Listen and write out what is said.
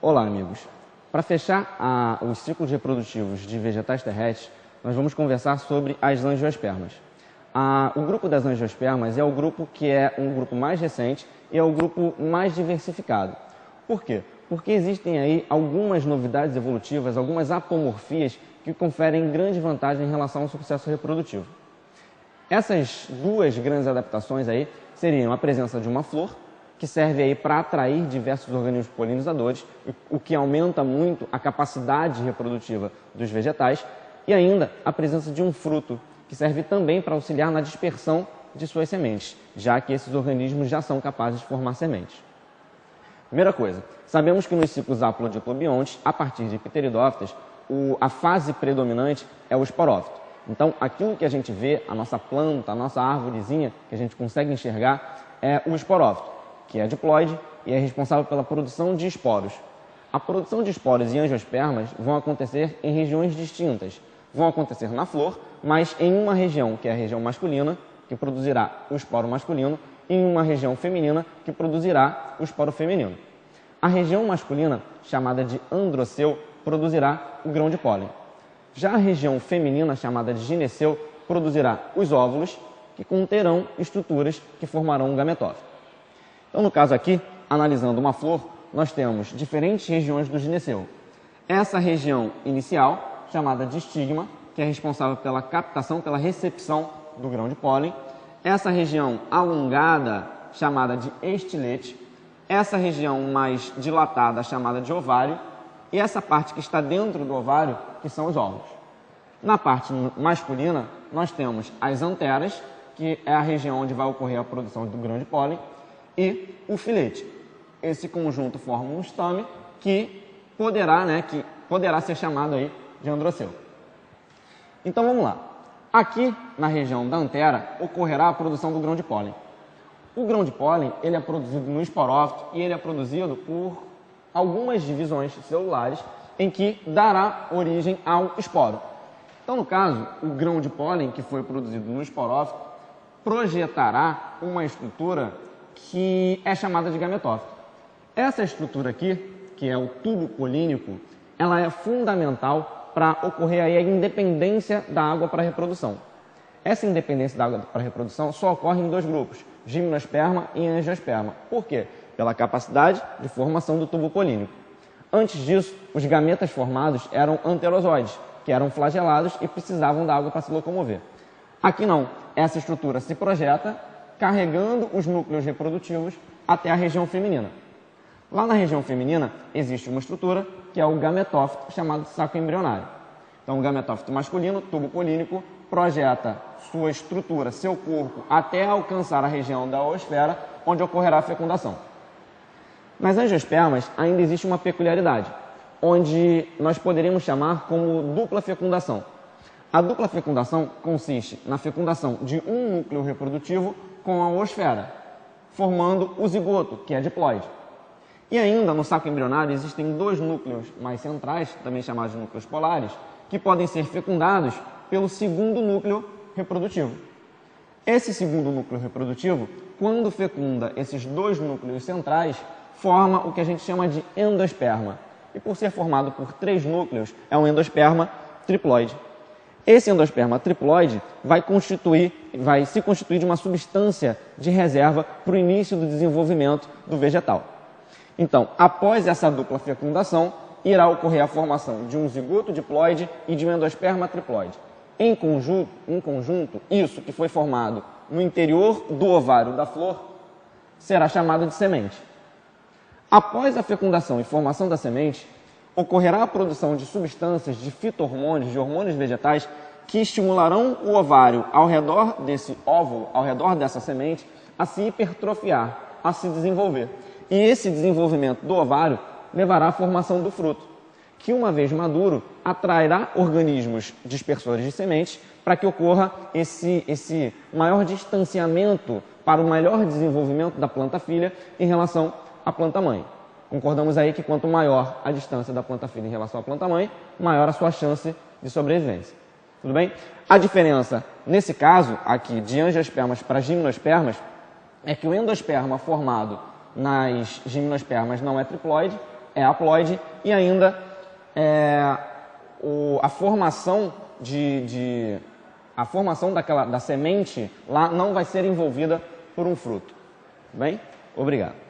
Olá, amigos. Para fechar os ciclos reprodutivos de vegetais terrestres, nós vamos conversar sobre as angiospermas. O grupo das angiospermas é o grupo que é um grupo mais recente e é o grupo mais diversificado. Por quê? Porque existem aí algumas novidades evolutivas, algumas apomorfias que conferem grande vantagem em relação ao sucesso reprodutivo. Essas duas grandes adaptações aí seriam a presença de uma flor, que serve aí para atrair diversos organismos polinizadores, o que aumenta muito a capacidade reprodutiva dos vegetais, e ainda a presença de um fruto, que serve também para auxiliar na dispersão de suas sementes, já que esses organismos já são capazes de formar sementes. Primeira coisa, sabemos que nos ciclos haplodiplobiontes, a partir de pteridófitas, a fase predominante é o esporófito. Então, aquilo que a gente vê, a nossa planta, a nossa árvorezinha, que a gente consegue enxergar, é o esporófito, que é diploide e é responsável pela produção de esporos. A produção de esporos e angiospermas vão acontecer em regiões distintas. Vão acontecer na flor, mas em uma região, que é a região masculina, que produzirá o esporo masculino, e em uma região feminina, que produzirá o esporo feminino. A região masculina, chamada de androceu, produzirá o grão de pólen. Já a região feminina, chamada de gineceu, produzirá os óvulos, que conterão estruturas que formarão um gametófito. Então, no caso aqui, analisando uma flor, nós temos diferentes regiões do gineceu. Essa região inicial, chamada de estigma, que é responsável pela captação, pela recepção do grão de pólen. Essa região alongada, chamada de estilete. Essa região mais dilatada, chamada de ovário. E essa parte que está dentro do ovário, que são os óvulos. Na parte masculina, nós temos as anteras, que é a região onde vai ocorrer a produção do grão de pólen, e o filete. Esse conjunto forma um estame que poderá ser chamado aí de androceu. Então vamos lá. Aqui na região da antera ocorrerá a produção do grão de pólen. O grão de pólen ele é produzido no esporófito e ele é produzido por algumas divisões celulares em que dará origem ao esporo. Então, no caso, o grão de pólen que foi produzido no esporófito projetará uma estrutura que é chamada de gametófito. Essa estrutura aqui, que é o tubo polínico, ela é fundamental para ocorrer aí a independência da água para a reprodução. Essa independência da água para a reprodução só ocorre em dois grupos, gimnosperma e angiosperma. Por quê? Pela capacidade de formação do tubo polínico. Antes disso, os gametas formados eram anterozoides, que eram flagelados e precisavam da água para se locomover. Aqui não, essa estrutura se projeta carregando os núcleos reprodutivos até a região feminina. Lá na região feminina existe uma estrutura que é o gametófito, chamado de saco embrionário. Então o gametófito masculino, tubo polínico, projeta sua estrutura, seu corpo, até alcançar a região da oosfera, onde ocorrerá a fecundação. Nas angiospermas ainda existe uma peculiaridade, onde nós poderíamos chamar como dupla fecundação. A dupla fecundação consiste na fecundação de um núcleo reprodutivo com a oosfera, formando o zigoto, que é diploide. E ainda no saco embrionário existem dois núcleos mais centrais, também chamados de núcleos polares, que podem ser fecundados pelo segundo núcleo reprodutivo. Esse segundo núcleo reprodutivo, quando fecunda esses dois núcleos centrais, forma o que a gente chama de endosperma. E por ser formado por três núcleos, é um endosperma triploide. Esse endosperma triploide vai se constituir de uma substância de reserva para o início do desenvolvimento do vegetal. Então, após essa dupla fecundação, irá ocorrer a formação de um zigoto diploide e de um endosperma triploide. Em conjunto, isso que foi formado no interior do ovário da flor será chamado de semente. Após a fecundação e formação da semente, ocorrerá a produção de substâncias de fito-hormônios, de hormônios vegetais, que estimularão o ovário ao redor desse óvulo, ao redor dessa semente, a se hipertrofiar, a se desenvolver. E esse desenvolvimento do ovário levará à formação do fruto, que uma vez maduro, atrairá organismos dispersores de sementes para que ocorra esse maior distanciamento para o melhor desenvolvimento da planta filha em relação à planta mãe. Concordamos aí que quanto maior a distância da planta filha em relação à planta mãe, maior a sua chance de sobrevivência. Tudo bem? A diferença, nesse caso aqui, de angiospermas para gimnospermas, é que o endosperma formado nas gimnospermas não é triploide, é haploide e ainda a formação da semente lá não vai ser envolvida por um fruto. Bem? Obrigado.